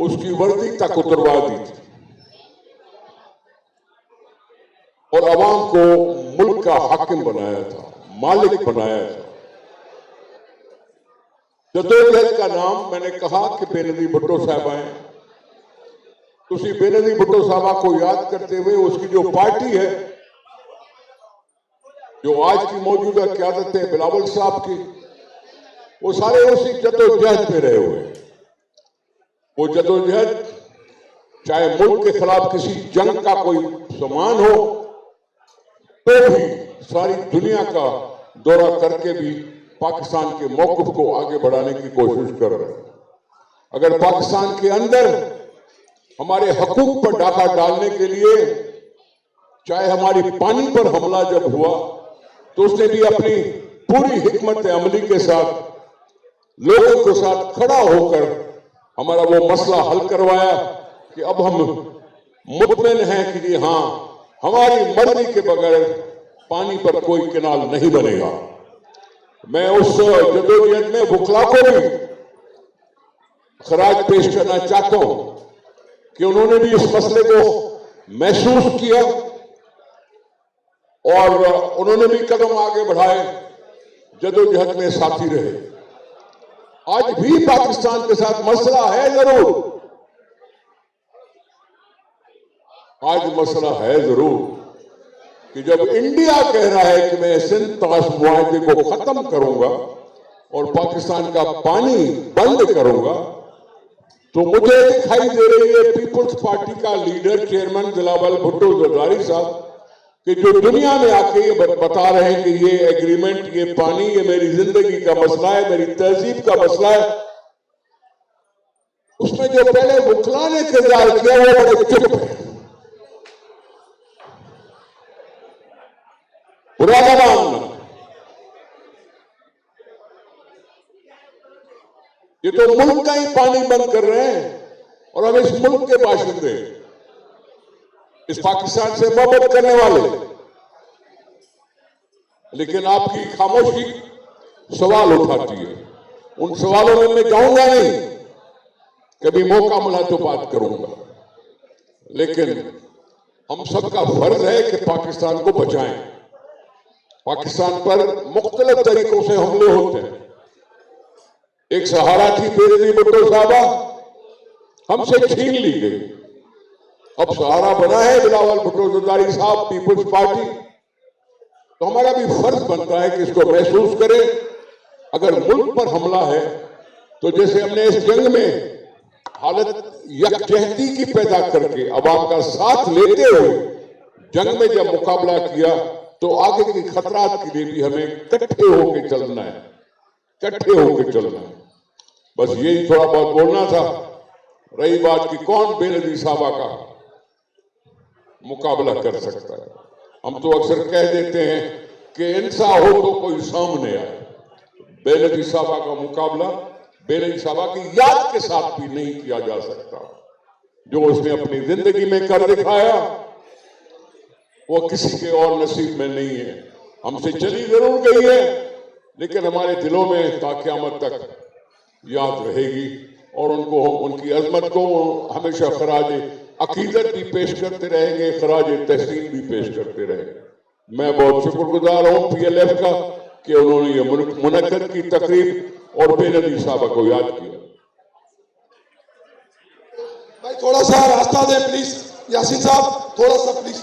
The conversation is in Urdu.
اس کی وردی تک اتروا دی تھی اور عوام کو ملک کا حاکم بنایا تھا، مالک بنایا تھا۔ جدوجہد کا نام میں نے کہا کہ بے نظیر بھٹو صاحب آئے، تسی بے نظیر بھٹو صاحبہ کو یاد کرتے ہوئے اس کی جو پارٹی ہے، جو آج کی موجودہ قیادت ہے بلاول صاحب کی، وہ سارے اسی جدوجہد میں رہے ہوئے۔ وہ جدوجہد چاہے ملک کے خلاف کسی جنگ کا کوئی سامان ہو تو بھی ساری دنیا کا دورہ کر کے بھی پاکستان کے موقف کو آگے بڑھانے کی کوشش کر رہے ہیں۔ اگر پاکستان کے اندر ہمارے حقوق پر ڈاکہ ڈالنے کے لیے، چاہے ہماری پانی پر حملہ جب ہوا تو اس نے بھی اپنی پوری حکمت عملی کے ساتھ لوگوں کے ساتھ کھڑا ہو کر ہمارا وہ مسئلہ حل کروایا کہ اب ہم مطمئن ہیں کہ جی ہاں ہماری مرضی کے بغیر پانی پر کوئی کنال نہیں بنے گا۔ میں اس جدوجہد میں وکلا کو بھی خراج پیش کرنا چاہتا ہوں کہ انہوں نے بھی اس مسئلے کو محسوس کیا اور انہوں نے بھی قدم آگے بڑھائے، جدوجہد میں ساتھی رہے۔ آج بھی پاکستان کے ساتھ مسئلہ ہے ضرور، آج مسئلہ ہے ضرور کہ جب انڈیا کہہ رہا ہے کہ میں سندھ طاس معاہدے کو ختم کروں گا اور پاکستان کا پانی بند کروں گا، تو مجھے دکھائی دے رہی ہے پیپلز پارٹی کا لیڈر چیئرمین بلاول بھٹو زرداری صاحب کہ جو دنیا میں آ کے یہ بتا رہے ہیں کہ یہ ایگریمنٹ، یہ پانی، یہ میری زندگی کا مسئلہ ہے، میری تہذیب کا مسئلہ ہے، اس میں جو پہلے وکلا نے کردار کیا وہ بڑے چپ ہے، برا نہ ماننا۔ یہ تو ملک کا ہی پانی بند کر رہے ہیں اور ہم اس ملک کے باشندے، اس پاکستان سے محبت کرنے والے، لیکن آپ کی خاموشی سوال اٹھاتی ہے۔ ان سوالوں میں جاؤں گا نہیں، کبھی موقع ملا تو بات کروں گا، لیکن ہم سب کا فرض ہے کہ پاکستان کو بچائیں۔ پاکستان پر مختلف طریقوں سے حملے ہوتے ہیں۔ ایک سہارا تھی بے نظیر بھٹو صاحبہ، ہم سے چھین لی گئی، اب سہارا بنا ہے بلاول بھٹو زرداری صاحب، پیپلز پارٹی، تو ہمارا بھی فرض بنتا ہے کہ اس کو محسوس کریں۔ اگر ملک پر حملہ ہے تو جیسے ہم نے اس جنگ میں حالت یکجہتی کی پیدا کر کے عوام کا ساتھ لیتے ہوئے جنگ میں جب مقابلہ کیا تو آگے کے خطرات کے لیے بھی ہمیں اکٹھے ہو کے چلنا ہے، اکٹھے ہو کے چلنا ہے۔ بس یہی تھوڑا بہت بولنا تھا۔ رہی بات کہ کون بے نظیر صاحبہ کا مقابلہ کر سکتا ہے، ہم تو اکثر کہہ دیتے ہیں کہ انسا ہو تو کوئی سامنے آئے۔ بے نظیر صاحبہ کا مقابلہ بے نظیر صاحبہ کی یاد کے ساتھ بھی نہیں کیا جا سکتا۔ جو اس نے اپنی زندگی میں کر دکھایا وہ کسی کے اور نصیب میں نہیں ہے۔ ہم سے چلی ضرور گئی ہے لیکن ہمارے دلوں میں تا قیامت تک یاد رہے گی، اور ان کی عظمت کو ہمیشہ خراج عقیدت بھی پیش کرتے رہیں گے، خراج تحسین بھی پیش کرتے رہیں گے۔ میں بہت شکر گزار ہوں پی ایل ایف کا کہ انہوں نے یہ منعقد کی تقریب اور بے نظیر صاحبہ کو یاد کیا۔ بھائی تھوڑا سا راستہ دیں پلیز، یاسین صاحب تھوڑا سا پلیز۔